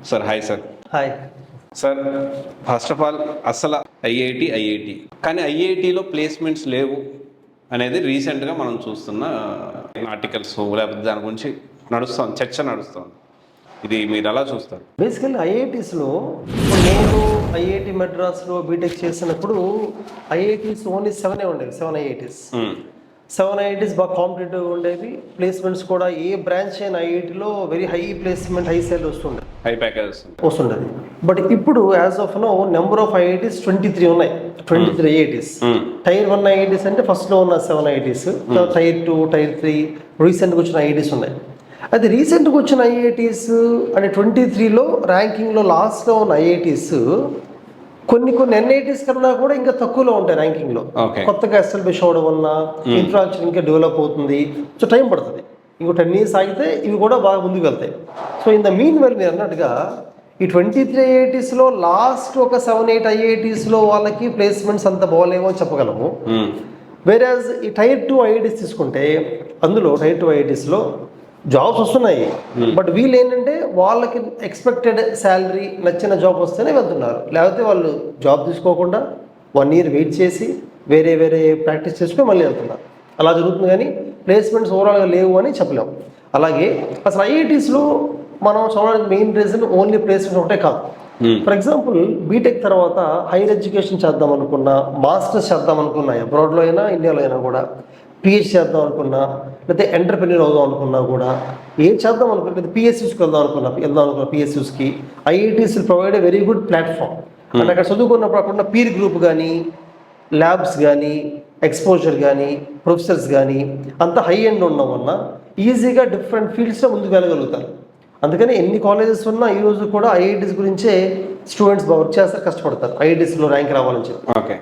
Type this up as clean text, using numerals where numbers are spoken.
Sir hi sir. Hi sir first of all అసలు IIT కానీ ఐఐటిలో ప్లేస్మెంట్స్ లేవు అనేది రీసెంట్గా మనం చూస్తున్న ఆర్టికల్స్ లేకపోతే దాని గురించి చర్చ నడుస్తుంది. ఇది మీరు ఎలా చూస్తారు? బేసికల్లీ ఐఐటీస్లో నేను ఐఐటి మెడ్రాస్లో బీటెక్ చేసినప్పుడు ఐఐటీస్ ఓన్లీ 7 ఉండేవి. 7 ఐఐటీస్ 7 ఐఐటీస్ బాగా కాంపిటేటివ్ ఉండేవి. ప్లేస్మెంట్స్ కూడా ఏ బ్రాంచ్ అయిన ఐఐటీలో very high placement high sale వస్తుండే, హై ప్యాకేజ్ వస్తుండేది. బట్ ఇప్పుడు as of now number of IITs 23 ఉన్నాయి. 23 ఐఐటీస్. టైర్ 1 ఐఐటీస్ అంటే ఫస్ట్లో ఉన్న 7 ఐఐటీస్, టైర్ 2, టైర్ 3 రీసెంట్గా వచ్చిన ఐఐటీస్ ఉన్నాయి. అది రీసెంట్గా వచ్చిన ఐఐటీస్ అంటే 23లో ర్యాంకింగ్లో లాస్ట్లో ఉన్న ఐఐటీస్ కొన్ని ఎన్ఐటీస్ కన్నా కూడా ఇంకా తక్కువలో ఉంటాయి ర్యాంకింగ్లో. కొత్తగా ఎస్టాబ్లిష్ అవడం వల్ల ఇన్ఫ్రాస్ట్రక్చర్ ఇంకా డెవలప్ అవుతుంది, సో టైం పడుతుంది. ఇంకో 10 years ఆగితే ఇవి కూడా బాగా ముందుకు వెళ్తాయి. So in the mean well మీరు అన్నట్టుగా ఈ 23 ఐఐటీస్లో లాస్ట్ ఒక 7-8 ఐఐటీస్లో వాళ్ళకి ప్లేస్మెంట్స్ అంత బాగోలేమో అని చెప్పగలము. వేరేజ్ ఈ టైర్ 2 ఐఐటీస్ తీసుకుంటే అందులో టైర్ 2 ఐఐటీస్లో జాబ్స్ వస్తున్నాయి. బట్ వీళ్ళు ఏంటంటే వాళ్ళకి ఎక్స్పెక్టెడ్ శాలరీ నచ్చిన జాబ్ వస్తేనే వెళ్తున్నారు, లేకపోతే వాళ్ళు జాబ్ తీసుకోకుండా 1 year వెయిట్ చేసి వేరే ప్రాక్టీస్ చేసుకొని మళ్ళీ వెళ్తున్నారు. అలా జరుగుతుంది కానీ ప్లేస్మెంట్స్ ఓవరాల్గా లేవు అని చెప్పలేము. అలాగే అసలు ఐఐటీస్లో మనం చూడడానికి మెయిన్ రీజన్ ఓన్లీ ప్లేస్మెంట్స్ ఒకటే కాదు. ఫర్ ఎగ్జాంపుల్ బీటెక్ తర్వాత హైయర్ ఎడ్యుకేషన్ చేద్దాం అనుకున్నా, మాస్టర్స్ చేద్దాం అనుకున్నా, అబ్రాడ్లో అయినా ఇండియాలో అయినా కూడా పిహెచ్ చేద్దాం అనుకున్నా, లేకపోతే ఎంటర్ప్రెన్యూర్ అవుదాం అనుకున్నా కూడా, ఏం చేద్దాం అనుకున్నా, లేదా పిఎస్యూస్కి వెళ్దాం అనుకున్నా పిఎస్యూస్కి IITs provide a very good platform. అంటే అక్కడ చదువుకున్నప్పుడు అక్కడ ఉన్న పీర్ గ్రూప్ కానీ, ల్యాబ్స్ కానీ, ఎక్స్పోజర్ కానీ, ప్రొఫెసర్స్ కానీ అంత హై ఎండ్ ఉండడం వల్ల ఈజీగా డిఫరెంట్ ఫీల్డ్స్లో ముందుకు వెళ్ళగలుగుతారు. అందుకని ఎన్ని కాలేజెస్ ఉన్నా ఈరోజు కూడా ఐఐటీస్ గురించే స్టూడెంట్స్ వర్క్ చేస్తారు, కష్టపడతారు ఐఐటీస్లో ర్యాంక్ రావాలని చెప్పి. ఓకే.